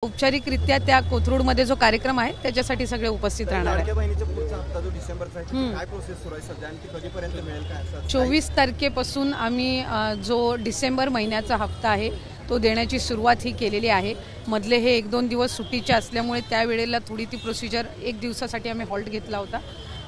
औपचारिकरित्या त्या कोथरूडमध्ये जो कार्यक्रम आहे त्याच्यासाठी सगळे उपस्थित राहणार आहेत। लाडक्या बहिणीचा पुढचा हप्ता जो डिसेंबरचा आहे काय प्रोसेस सुरू आहे सध्या आणि ती कधीपर्यंत मिळेल काय असं 24 तारखेपासून आम्ही जो डिसेंबर महिन्याचा हप्ता आहे तो देण्याची सुरुवात ही केलेली आहे। मधले हे 1-2 दिवस सुट्टीचे असल्यामुळे त्यावेळेला थोडी ती प्रोसिजर एक दिवसासाठी आम्ही हॉल्ट घेतला होता।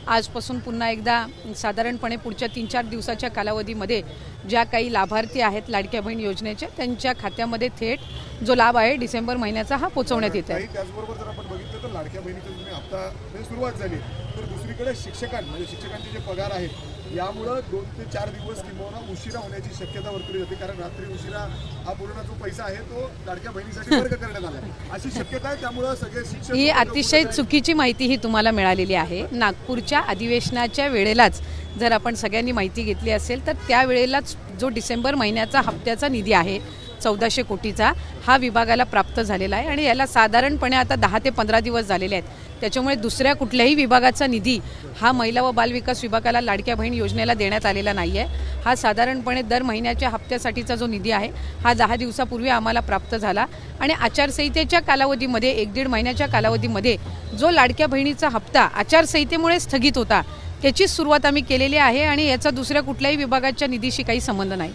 आजपासून पुन्हा एकदा साधारणपणे पुढच्या 3-4 दिवसाच्या कालावधीमध्ये ज्या काही लाभार्थी आहेत लाडक्या बहीण योजनेच्या त्यांच्या खात्यामध्ये थेट जो लाभ आहे डिसेंबर महिन्याचा हा पोहोचवण्यात येत आहे। त्याचबरोबर जर आपण बघितलं तर लाडक्या बहिणीचा हप्ता सुरुवात झाली तर दुसरीकडे शिक्षकांचे जे पगार आहेत यामुळे 2 ते 4 दिवस किंवा उशिरा होण्याची शक्यता वर्तवली जाते, कारण रात्री उशिरा हा पूर्ण जो पैसा आहे तो लाडक्या बहिणीसाठी वर्ग करण्यात आला अशी शक्यता आहे। त्यामुळे सगळे शिक्षक ही अतिशय चुकीची माहिती ही तुम्हाला मिळालेली आहे। नागपूरच्या अधिवेशनाच्या वेळेलाच जर आपण सगळ्यांनी माहिती घेतली असेल तर त्या वेळेलाच जो डिसेंबर महिन्याचा हप्त्याचा निधी आहे 1400 कोटीचा हा विभागाला प्राप्त झालेला आहे आणि याला साधारणपणे आता 10 ते 15 दिवस झालेले आहेत। त्याच्यामुळे दुसऱ्या कुठल्याही विभागाचा निधी हा महिला व बालविकास विभागाला लाडक्या बहीण योजनेला देण्यात आलेला नाही आहे। हा साधारणपणे दर महिन्याच्या हप्त्यासाठीचा जो निधी आहे हा 10 दिवसापूर्वी आम्हाला प्राप्त झाला आणि आचारसंहितेच्या कालावधीमध्ये 1-1.5 महिन्याच्या कालावधीमध्ये जो लाडक्या बहिणीचा हप्ता आचारसंहितेमुळे स्थगित होता त्याची सुरुवात आम्ही केलेली आहे आणि याचा दुसऱ्या कुठल्याही विभागाच्या निधीशी काही संबंध नाही।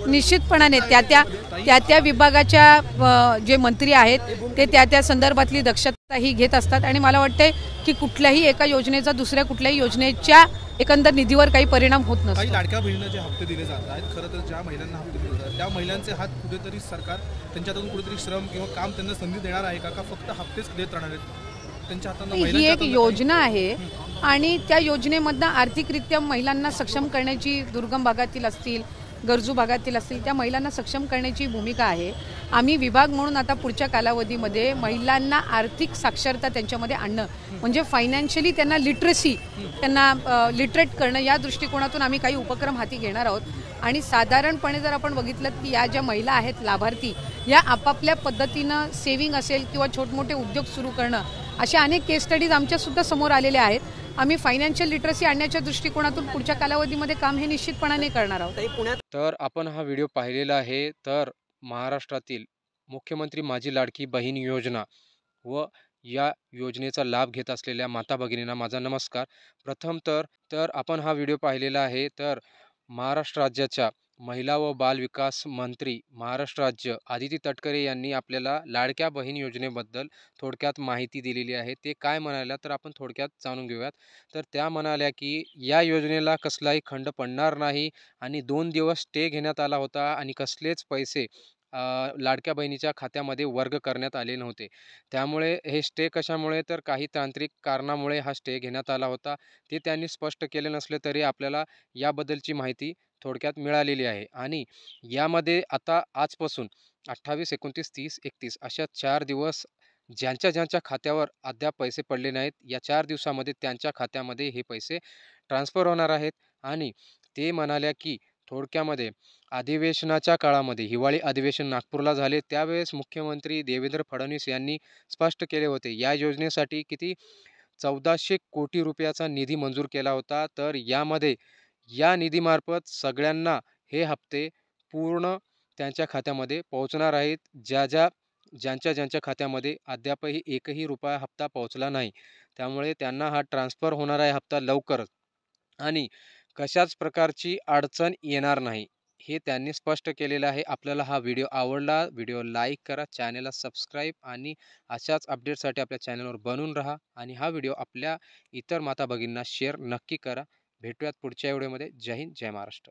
निश्चितपणाने त्या विभागाच्या जे मंत्री आहेत ते त्या संदर्भातली दक्षता ही घेत असतात आणि मला वाटते की कुठल्याही एका योजनेचा दुसऱ्या कुठल्याही योजनेच्या एकंदर निधीवर काही परिणाम होत नसतो। काही लाडक्या बहिणींना जे हप्ते दिले जात आहेत खरं तर ज्या महिलांना हप्ते दिले जातात त्या महिलांचे हात कुठेतरी सरकार त्यांच्यातून कुठेतरी श्रम किंवा काम त्यांना संधी देणार आहे का फक्त हप्तेच देत राहणार आहेत? ही एक योजना आहे आणि त्या योजनेमधनं आर्थिकरित्या महिलांना सक्षम करण्याची दुर्गम भागातील असतील गरजू भागातील असतील त्या महिलांना सक्षम करण्याची भूमिका आहे। आम्ही विभाग म्हणून आता पुढच्या कालावधीमध्ये महिलांना आर्थिक साक्षरता त्यांच्यामध्ये आणणं म्हणजे फायनान्शियली त्यांना लिटरसी त्यांना लिटरेट करणं या दृष्टिकोनातून आम्ही काही उपक्रम हाती घेणार आहोत आणि साधारणपणे जर आपण बघितलं की या ज्या महिला आहेत लाभार्थी या आपापल्या पद्धतीनं सेव्हिंग असेल किंवा छोटमोठे उद्योग सुरू करणं अशा अनेक केस स्टडीज आमच्यासुद्धा समोर आलेल्या आहेत। आम्ही फायनान्शियल लिटरसी आणण्याच्या दृष्टिकोनातून पुढच्या कालावधीमध्ये काम हे निश्चितपणाने करणार आहोत। तर आपण हा व्हिडिओ पाहिलेला आहे तर महाराष्ट्रातील मुख्यमंत्री माझी लाडकी बहीण योजना व या योजनेचा लाभ घेत असलेल्या माता भगिनींना माझा नमस्कार। प्रथम तर आपण हा व्हिडिओ पाहिलेला आहे तर महाराष्ट्र राज्याच्या महिला व बाल विकास मंत्री महाराष्ट्र राज्य आदिती तटकरे यांनी आपल्याला लाडक्या बहीण योजनेबद्दल थोडक्यात माहिती दिलेली आहे। ते काय म्हणाल्या तर आपण थोडक्यात जाणून घेऊयात। तर त्या म्हणाल्या की या योजनेला कसलाही खंड पडणार नाही आणि 2 दिवस स्टे घेण्यात आला होता आणि कसलेच पैसे लाडक्या बहिणीच्या खात्यामध्ये वर्ग करण्यात आले नव्हते। त्यामुळे हे स्टे कशामुळे तर काही तांत्रिक कारणामुळे हा स्टे घेण्यात आला होता। ते त्यांनी स्पष्ट केले नसले तरी आपल्याला याबद्दलची माहिती थोडक्यात मिळालेली आहे आणि यामध्ये आता आजपासून 28, 29, 30, 31 अशा 4 दिवस ज्यांच्या खात्यावर अद्याप पैसे पडले नाहीत या 4 दिवसामध्ये त्यांच्या खात्यामध्ये हे पैसे ट्रान्सफर होणार आहेत। आणि ते म्हणाल्या की थोडक्यामध्ये अधिवेशनाच्या काळामध्ये हिवाळी अधिवेशन नागपूरला झाले त्यावेळेस मुख्यमंत्री देवेंद्र फडणवीस यांनी स्पष्ट केले होते या योजनेसाठी किती 1400 कोटी रुपयाचा निधी मंजूर केला होता। तर यामध्ये या निधीमार्फत सगळ्यांना हे हप्ते पूर्ण त्यांच्या खात्यामध्ये पोहोचणार आहेत ज्यांच्या खात्यामध्ये अद्यापही एकही रुपया हप्ता पोहोचला नाही। त्यामुळे त्यांना हा ट्रान्सफर होणार आहे हप्ता लवकरच आणि कशाच प्रकारची अडचण येणार नाही हे त्यांनी स्पष्ट केलेलं आहे। आपल्याला हा व्हिडिओ आवडला व्हिडिओ लाईक करा, चॅनलला सबस्क्राईब आणि अशाच अपडेटसाठी आपल्या चॅनलवर बनून राहा आणि हा व्हिडिओ आपल्या इतर माता भगिनींना शेअर नक्की करा। भेटूयात पुढच्या व्हिडिओमध्ये। जय हिंद, जय महाराष्ट्र।